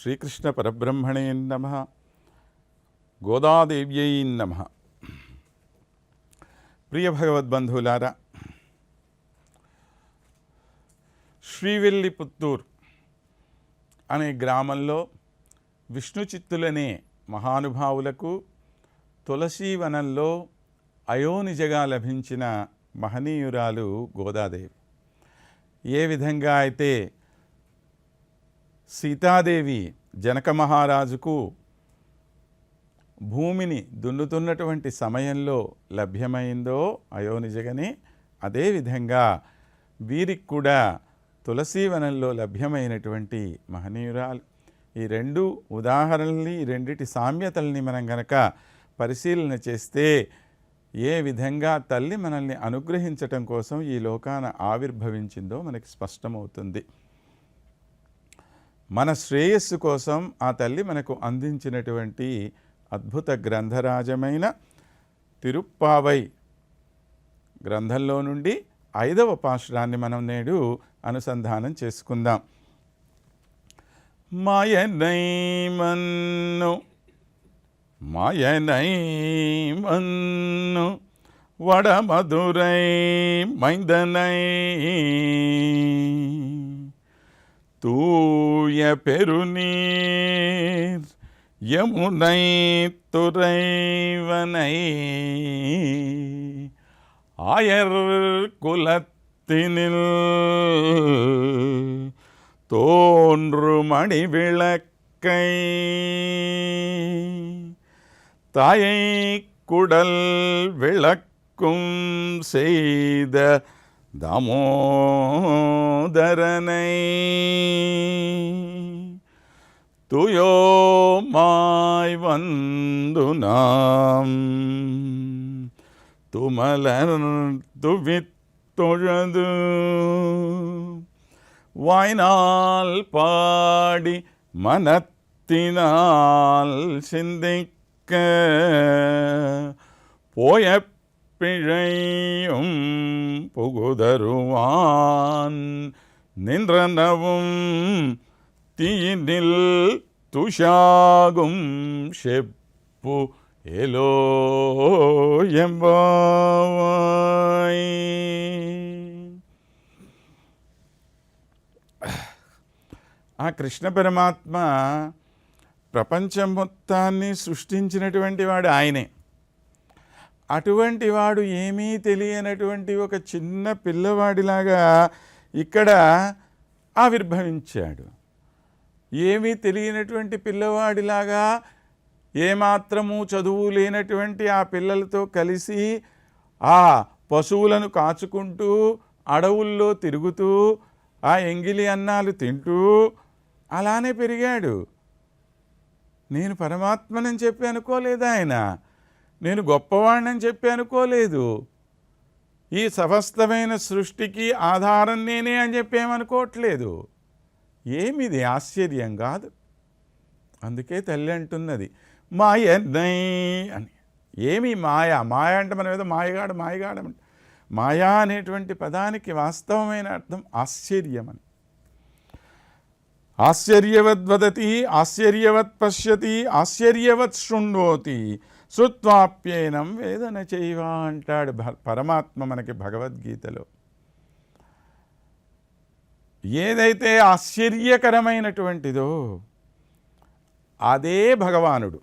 శ్రీకృష్ణ పరబ్రహ్మణే నమః. గోదాదేవ్యై నమః. ప్రియ భగవద్బంధువులారా, శ్రీవిల్లిపుత్తూర్ అనే గ్రామంలో విష్ణుచిత్తులనే మహానుభావులకు తులసీవనంలో అయోనిజగా లభించిన మహనీయురాలు గోదాదేవి. ఏ విధంగా అయితే సీతాదేవి జనక మహారాజుకు భూమిని దున్నుతున్నటువంటి సమయంలో లభ్యమైందో అయోనిజగానే, అదేవిధంగా వీరికి కూడా తులసీవనంలో లభ్యమైనటువంటి మహనీయురాలు. ఈ రెండు ఉదాహరణల్ని, ఈ రెండిటి సామ్యతల్ని మనం గనక పరిశీలన చేస్తే ఏ విధంగా తల్లి మనల్ని అనుగ్రహించటం కోసం ఈ లోకాన ఆవిర్భవించిందో మనకి స్పష్టమవుతుంది. మన శ్రేయస్సు కోసం ఆ తల్లి మనకు అందించినటువంటి అద్భుత గ్రంథరాజమైన తిరుప్పావై గ్రంథంలో నుండి 5వ పాశురాన్ని మనం నేడు అనుసంధానం చేసుకుందాం. మాయనైమన్ను మాయనైమన్ను వడమధురై మైందనై தூய பெருநீர் யமுனை துறைவனை ஆயர் குலத்தினில் தோன்று மணி விளக்கை தாயை குடல் விளக்கும் செய்த தாமோதரனை துயோமாய் வந்து நாம் துமலர் துவித்தொழது வாய்நாள் பாடி மனத்தினால் சிந்திக்க போய பிழையும் புகுதருவான் நின்றனவும் தீயினில் துஷாகும் செப்பு எலோ எம்பாவாய். ఆ కృష్ణ పరమాత్మ ప్రపంచం మొత్తాన్ని సృష్టించినటువంటి వాడు ఆయనే. అటువంటి వాడు ఏమీ తెలియనటువంటి ఒక చిన్న పిల్లవాడిలాగా ఇక్కడ ఆవిర్భవించాడు. ఏమీ తెలియనటువంటి పిల్లవాడిలాగా, ఏమాత్రము చదువు లేనటువంటి ఆ పిల్లలతో కలిసి ఆ పశువులను కాచుకుంటూ అడవుల్లో తిరుగుతూ ఆ ఎంగిలి అన్నాలు తింటూ అలానే పెరిగాడు. నేను పరమాత్మనని చెప్పి అనుకోలేదు ఆయన, నేను గొప్పవాణ్ణని చెప్పి అనుకోలేదు, ఈ సమస్తమైన సృష్టికి ఆధారం నేనే అని చెప్పి ఏమనుకోవట్లేదు. ఏమిది ఆశ్చర్యం కాదు. అందుకే తల్లి అంటున్నది మాయనై అని. ఏమి మాయ? మాయ అంటే మనం ఏదో మాయగాడు మాయగాడమంట. మాయా అనేటువంటి పదానికి వాస్తవమైన అర్థం ఆశ్చర్యం అని. ఆశ్చర్యవద్ వదతి, ఆశ్చర్యవత్ పశ్యతి, ఆశ్చర్యవత్ శృణ్వోతి, శృత్వాప్యేనం వేదన చైవ అంటాడు పరమాత్మ మనకి భగవద్గీతలో. ఏదైతే ఆశ్చర్యకరమైనటువంటిదో అదే భగవానుడు.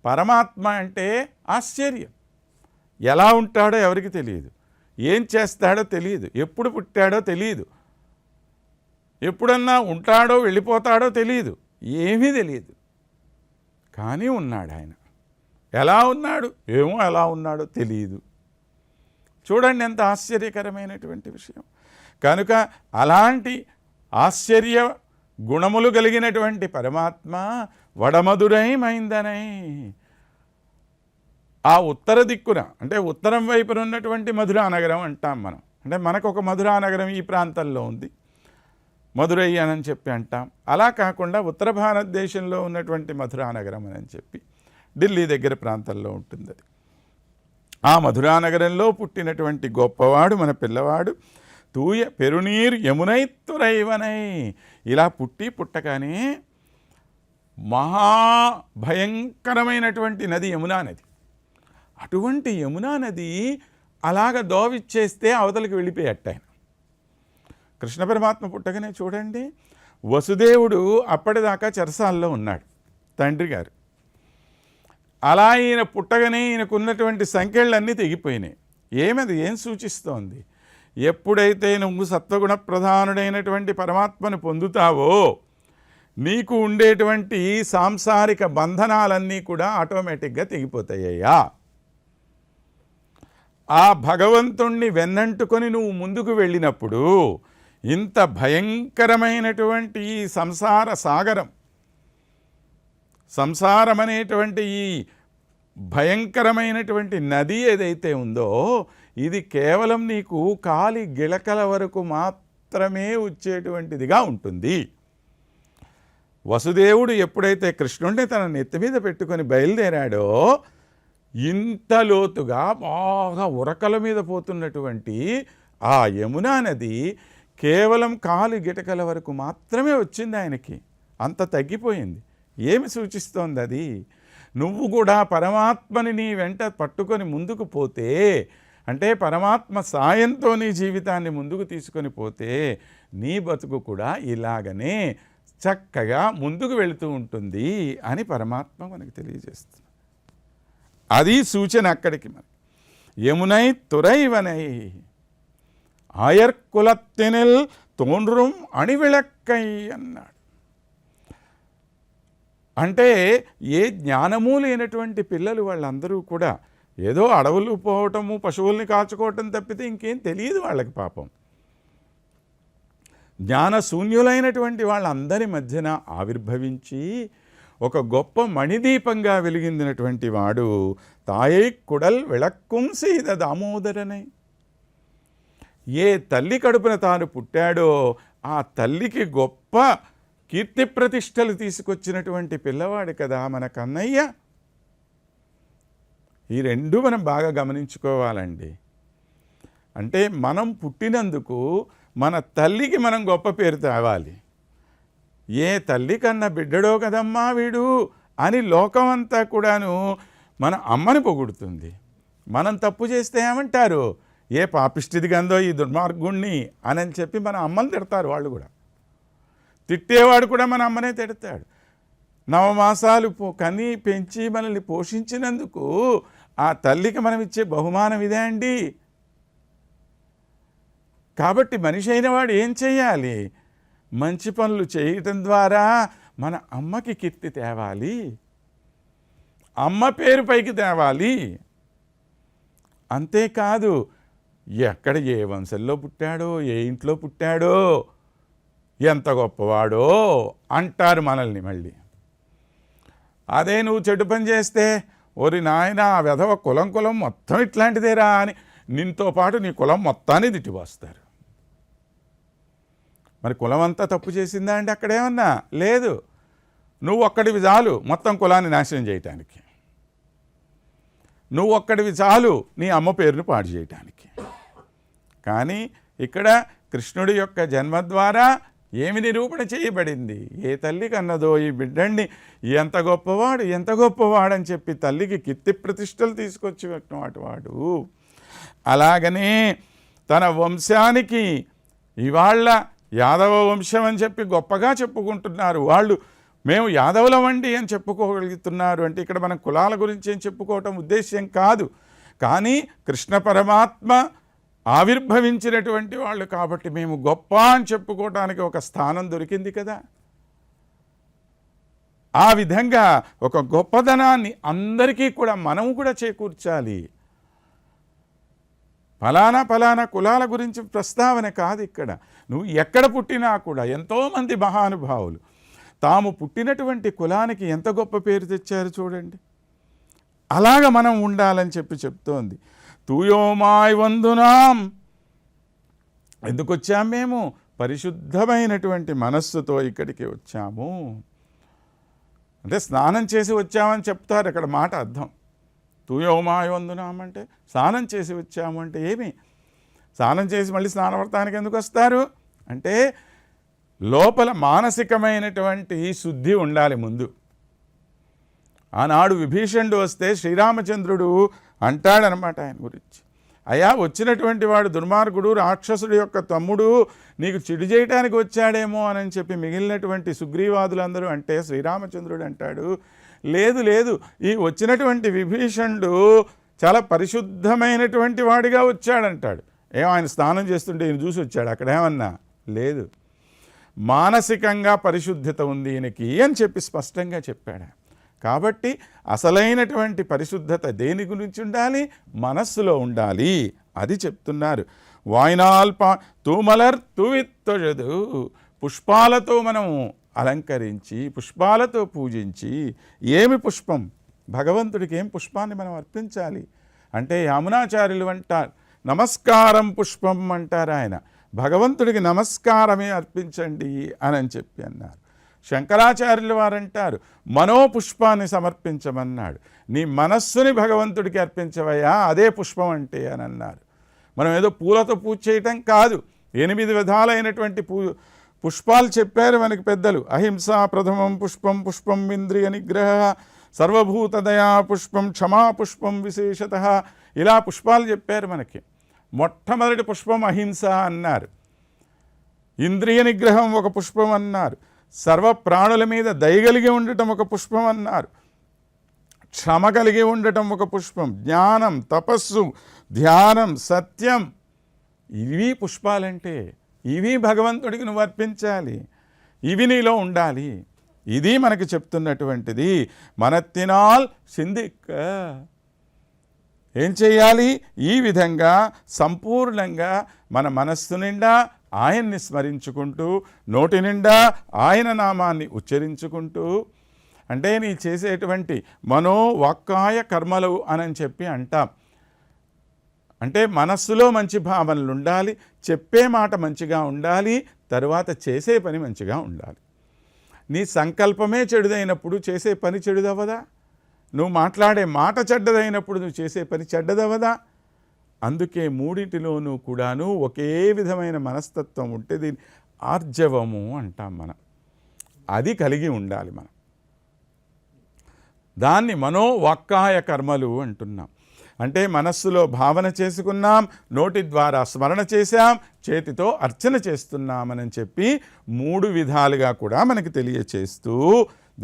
పరమాత్మ అంటే ఆశ్చర్యం. ఎలా ఉంటాడో ఎవరికి తెలియదు, ఏం చేస్తాడో తెలియదు, ఎప్పుడు పుట్టాడో తెలియదు, ఎప్పుడన్నా ఉంటాడో వెళ్ళిపోతాడో తెలియదు, ఏమీ తెలియదు. కానీ ఉన్నాడు ఆయన. ఎలా ఉన్నాడు ఏమో, ఎలా ఉన్నాడో తెలియదు. చూడండి ఎంత ఆశ్చర్యకరమైనటువంటి విషయం. కనుక అలాంటి ఆశ్చర్య గుణములు కలిగినటువంటి పరమాత్మ వడమధురై మైందనై, ఆ ఉత్తర దిక్కున అంటే ఉత్తరం వైపున ఉన్నటువంటి మధురానగరం అంటాం మనం. అంటే మనకు ఒక మధురానగరం ఈ ప్రాంతంలో ఉంది, మధురై అని చెప్పి అంటాం. అలా కాకుండా ఉత్తర భారతదేశంలో ఉన్నటువంటి మధురానగరం అని చెప్పి ఢిల్లీ దగ్గర ప్రాంతంలో ఉంటుంది అది. ఆ మధురానగరంలో పుట్టినటువంటి గొప్పవాడు మన పిల్లవాడు. తూయ పెరునీర్ యమునై తురైవనై. ఇలా పుట్టి పుట్టగానే మహాభయంకరమైనటువంటి నది యమునా నది. అటువంటి యమునా నది అలాగ దోవిచ్చేస్తే అవతలికి వెళ్ళిపోయాట ఆయన. కృష్ణ పరమాత్మ పుట్టగానే చూడండి, వసుదేవుడు అప్పటిదాకా చెరసాల్లో ఉన్నాడు తండ్రి గారు. అలా ఈయన పుట్టగానే ఈయనకున్నటువంటి సంఖ్యలన్నీ తెగిపోయినాయి. ఏమది ఏం సూచిస్తోంది? ఎప్పుడైతే నువ్వు సత్వగుణ ప్రధానుడైనటువంటి పరమాత్మను పొందుతావో నీకు ఉండేటువంటి సాంసారిక బంధనాలన్నీ కూడా ఆటోమేటిక్గా తెగిపోతాయ్యా. ఆ భగవంతుణ్ణి వెన్నంటుకొని నువ్వు ముందుకు వెళ్ళినప్పుడు ఇంత భయంకరమైనటువంటి ఈ సంసార సాగరం, సంసారం అనేటువంటి ఈ భయంకరమైనటువంటి నది ఏదైతే ఉందో ఇది కేవలం నీకు కాలి గిలకల వరకు మాత్రమే వచ్చేటువంటిదిగా ఉంటుంది. వసుదేవుడు ఎప్పుడైతే కృష్ణుడిని తన నెత్తి మీద పెట్టుకొని బయలుదేరాడో ఇంత లోతుగా బాగా ఉరకల మీద పోతున్నటువంటి ఆ యమునా నది కేవలం కాలు గిటకల వరకు మాత్రమే వచ్చింది ఆయనకి. అంత తగ్గిపోయింది. ఏమి సూచిస్తోంది అది? నువ్వు కూడా పరమాత్మని నీ వెంట పట్టుకొని ముందుకు పోతే, అంటే పరమాత్మ సాయంతో నీ జీవితాన్ని ముందుకు తీసుకొని పోతే నీ బతుకు కూడా ఇలాగనే చక్కగా ముందుకు వెళుతూ ఉంటుంది అని పరమాత్మ మనకు తెలియజేస్తుంది. అది సూచన అక్కడికి. మరి యమునై తురైవనై ఆయర్కులత్తినిల్ తోన్రుం అణివిళక్కై అన్నాడు. అంటే ఏ జ్ఞానము లేనటువంటి పిల్లలు వాళ్ళందరూ కూడా ఏదో అడవులు పోవటము, పశువుల్ని కాచుకోవటం తప్పితే ఇంకేం తెలియదు వాళ్ళకి పాపం. జ్ఞానశూన్యులైనటువంటి వాళ్ళందరి మధ్యన ఆవిర్భవించి ఒక గొప్ప మణిదీపంగా వెలిగిందినటువంటి వాడు తాయై కుడల్ విళక్కుం సీద దామోదరనై. ఏ తల్లి కడుపున తాను పుట్టాడో ఆ తల్లికి గొప్ప కీర్తి ప్రతిష్టలు తీసుకొచ్చినటువంటి పిల్లవాడు కదా మన కన్నయ్య. ఈ రెండు మనం బాగా గమనించుకోవాలండి. అంటే మనం పుట్టినందుకు మన తల్లికి మనం గొప్ప పేరు తేవాలి. ఏ తల్లి కన్నా బిడ్డడో కదమ్మా వీడు అని లోకమంతా కూడాను మన అమ్మని పొగుడుతుంది. మనం తప్పు చేస్తే ఏమంటారు? ఏ పాపిష్టిది గందో ఈ దుర్మార్గుణ్ణి అని చెప్పి మన అమ్మని తిడతారు. వాళ్ళు కూడా తిట్టేవాడు కూడా మన అమ్మనే తిడతాడు. 9 మాసాలు కని పెంచి మనల్ని పోషించినందుకు ఆ తల్లికి మనం ఇచ్చే బహుమానం ఇదే అండి. కాబట్టి మనిషి అయిన వాడు ఏం చేయాలి? మంచి పనులు చేయటం ద్వారా మన అమ్మకి కీర్తి తేవాలి, అమ్మ పేరు పైకి తేవాలి. అంతేకాదు ఎక్కడ ఏ వంశంలో పుట్టాడో, ఏ ఇంట్లో పుట్టాడో, ఎంత గొప్పవాడో అంటారు మనల్ని మళ్ళీ. అదే నువ్వు చెడు పని చేస్తే ఓరి నాయన ఆ వెధవ కులం మొత్తం ఇట్లాంటిదేరా అని నిన్తో పాటు నీ కులం మొత్తాన్ని తిట్టిపోస్తారు. మరి కులం అంతా తప్పు చేసిందా అంటే అక్కడేమన్నా లేదు. నువ్వు ఒక్కడివి చాలు మొత్తం కులాన్ని నాశనం చేయటానికి. నువ్వు ఒక్కడివి చాలు నీ అమ్మ పేరును పాడు చేయటానికి. కానీ ఇక్కడ కృష్ణుడి యొక్క జన్మ ద్వారా ఏమి నిరూపణ చేయబడింది? ఏ తల్లి కన్నదో ఈ బిడ్డని ఎంత గొప్పవాడని చెప్పి తల్లికి కీర్తి ప్రతిష్టలు తీసుకొచ్చి వాడు. అలాగనే తన వంశానికి ఇవాళ యాదవ వంశం అని చెప్పి గొప్పగా చెప్పుకుంటున్నారు వాళ్ళు. మేము యాదవులమండి అని చెప్పుకోగలుగుతున్నారు. అంటే ఇక్కడ మనం కులాల గురించి ఏం చెప్పుకోవటం ఉద్దేశ్యం కాదు. కానీ కృష్ణ పరమాత్మ ఆవిర్భవించినటువంటి వాళ్ళు కాబట్టి మేము గొప్ప అని చెప్పుకోవటానికి ఒక స్థానం దొరికింది కదా. ఆ విధంగా ఒక గొప్పదనాన్ని అందరికీ కూడా మనము కూడా చేకూర్చాలి. ఫలానా కులాల గురించి ప్రస్తావన కాదు ఇక్కడ. నువ్వు ఎక్కడ పుట్టినా కూడా ఎంతోమంది మహానుభావులు తాము పుట్టినటువంటి కులానికి ఎంత గొప్ప పేరు తెచ్చారు చూడండి. అలాగ మనం ఉండాలని చెప్తోంది. తూయోమాయ్ వందునాం. ఎందుకు వచ్చాము మేము? పరిశుద్ధమైనటువంటి మనస్సుతో ఇక్కడికి వచ్చాము. అంటే స్నానం చేసి వచ్చామని చెప్తారు అక్కడ మాట అర్థం. తూయోమాయ్ వందునాం అంటే స్నానం చేసి వచ్చాము అంటే ఏమి? స్నానం చేసి మళ్ళీ స్నానవ్రతానికి ఎందుకు వస్తారు అంటే లోపల మానసికమైనటువంటి శుద్ధి ఉండాలి ముందు. ఆనాడు విభీషణుడు వస్తే శ్రీరామచంద్రుడు అంటాడనమాట ఆయన గురించి, అయా వచ్చినటువంటి వాడు దుర్మార్గుడు, రాక్షసుడి యొక్క తమ్ముడు, నీకు చెడు చేయటానికి వచ్చాడేమో అని చెప్పి మిగిలినటువంటి సుగ్రీవాదులందరూ అంటే శ్రీరామచంద్రుడు అంటాడు, లేదు లేదు, ఈ వచ్చినటువంటి విభీషణుడు చాలా పరిశుద్ధమైనటువంటి వాడిగా వచ్చాడంటాడు. ఆయన స్నానం చేస్తుంటే ఈయన చూసి వచ్చాడు, అక్కడేమన్నా లేదు, మానసికంగా పరిశుద్ధత ఉంది ఈయనకి అని చెప్పి స్పష్టంగా చెప్పాడు. కాబట్టి అసలైనటువంటి పరిశుద్ధత దేని గురించి ఉండాలి? మనస్సులో ఉండాలి. అది చెప్తున్నారు. వాయినాల్ప తూమలర్ తూవిత్తొజదు, పుష్పాలతో మనం అలంకరించి పుష్పాలతో పూజించి. ఏమి పుష్పం? భగవంతుడికి ఏం పుష్పాన్ని మనం అర్పించాలి అంటే యామునాచార్యులు అంటారు, నమస్కారం పుష్పం అంటారు ఆయన. భగవంతుడికి నమస్కారమే అర్పించండి అని చెప్పి అన్నారు. శంకరాచార్యులు వారంటారు, మనోపుష్పాన్ని సమర్పించమన్నాడు. నీ మనస్సుని భగవంతుడికి అర్పించవయ్యా, అదే పుష్పం అంటే అని అన్నారు. మనం ఏదో పూలతో పూజ చేయటం కాదు, 8 విధాలైనటువంటి పుష్పాలు చెప్పారు మనకి పెద్దలు. అహింసా ప్రథమం పుష్పం, పుష్పం ఇంద్రియ నిగ్రహ, సర్వభూతదయా పుష్పం, క్షమా పుష్పం విశేషత, ఇలా పుష్పాలు చెప్పారు మనకి. మొట్టమొదటి పుష్పం అహింస అన్నారు, ఇంద్రియ నిగ్రహం ఒక పుష్పం అన్నారు, సర్వ ప్రాణుల మీద దయగలిగి ఉండటం ఒక పుష్పం అన్నారు, క్షమ కలిగి ఉండటం ఒక పుష్పం, జ్ఞానం, తపస్సు, ధ్యానం, సత్యం, ఇవి పుష్పాలంటే. ఇవి భగవంతుడికి నువ్వు అర్పించాలి, ఇవి నీలో ఉండాలి. ఇది మనకి చెప్తున్నటువంటిది. మనత్తినాల్ సిందిక్క, ఏం చేయాలి? ఈ విధంగా సంపూర్ణంగా మన మనస్సు నిండా ఆయన్ని స్మరించుకుంటూ, నోటి నిండా ఆయన నామాన్ని ఉచ్చరించుకుంటూ, అంటే నీ చేసేటువంటి మనోవాక్కాయ కర్మలు అని చెప్పి అంటాం. అంటే మనస్సులో మంచి భావనలు ఉండాలి, చెప్పే మాట మంచిగా ఉండాలి, తరువాత చేసే పని మంచిగా ఉండాలి. నీ సంకల్పమే చెడుదైనప్పుడు చేసే పని చెడుదవదా? నువ్వు మాట్లాడే మాట చెడ్డదైనప్పుడు నువ్వు చేసే పని చెడ్డదవదా? అందుకే మూడింటిలోనూ కూడాను ఒకే విధమైన మనస్తత్వం ఉంటే దీన్ని ఆర్జవము అంటాం మనం. అది కలిగి ఉండాలి మనం. దాన్ని మనోవాక్కాయ కర్మలు అంటున్నాం. అంటే మనస్సులో భావన చేసుకున్నాం, నోటి ద్వారా స్మరణ చేశాం, చేతితో అర్చన చేస్తున్నామని చెప్పి 3 విధాలుగా కూడా మనకి తెలియచేస్తూ,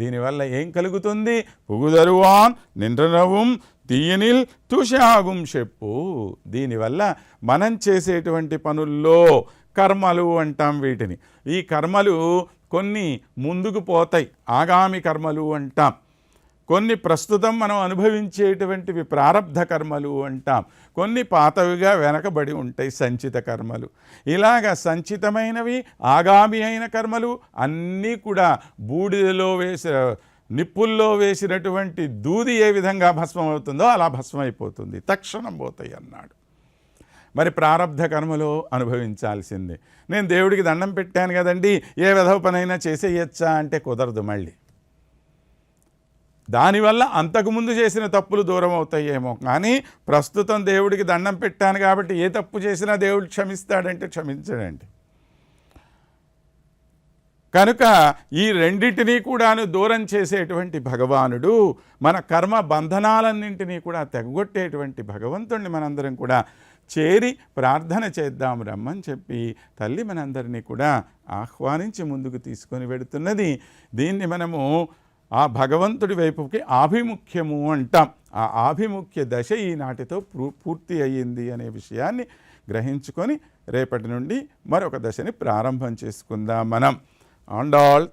దీనివల్ల ఏం కలుగుతుంది? పుగుదరువాన్ నిండ్రనవం తీయనిల్ తుషాగుం చెప్పు. దీనివల్ల మనం చేసేటువంటి పనుల్లో కర్మలు అంటాం వీటిని. ఈ కర్మలు కొన్ని ముందుకు పోతాయి, ఆగామి కర్మలు అంటాం. కొన్ని ప్రస్తుతం మనం అనుభవించేటువంటివి ప్రారబ్ధ కర్మలు అంటాం. కొన్ని పాతవిగా వెనకబడి ఉంటాయి, సంచిత కర్మలు. ఇలాగ సంచితమైనవి, ఆగామి అయిన కర్మలు అన్నీ కూడా బూడిదలో నిప్పుల్లో వేసినటువంటి దూది ఏ విధంగా భస్మం అవుతుందో అలా భస్మైపోతుంది, తక్షణం పోతాయి అన్నాడు. మరి ప్రారబ్ధ కర్మలో అనుభవించాల్సిందే. నేను దేవుడికి దండం పెట్టాను కదండి, ఏ విధవ పనైనా చేసేయచ్చా అంటే కుదరదు. మళ్ళీ దానివల్ల అంతకుముందు చేసిన తప్పులు దూరం అవుతాయేమో, కానీ ప్రస్తుతం దేవుడికి దండం పెట్టాను కాబట్టి ఏ తప్పు చేసినా దేవుడు క్షమిస్తాడంటే క్షమించడండి. కనుక ఈ రెండింటినీ కూడాను దూరం చేసేటువంటి భగవానుడు, మన కర్మ బంధనాలన్నింటినీ కూడా తెగగొట్టేటువంటి భగవంతుణ్ణి మనందరం కూడా చేరి ప్రార్థన చేద్దాం రమ్మని చెప్పి తల్లి మనందరినీ కూడా ఆహ్వానించి ముందుకు తీసుకొని వెడుతున్నది. దీన్ని మనము ఆ భగవంతుడి వైపుకి ఆభిముఖ్యము అంటాం. ఆ ఆభిముఖ్య దశ ఈనాటితో పూర్తి అయ్యింది అనే విషయాన్ని గ్రహించుకొని రేపటి నుండి మరొక దశని ప్రారంభం చేసుకుందాం మనం. ఆండాళ్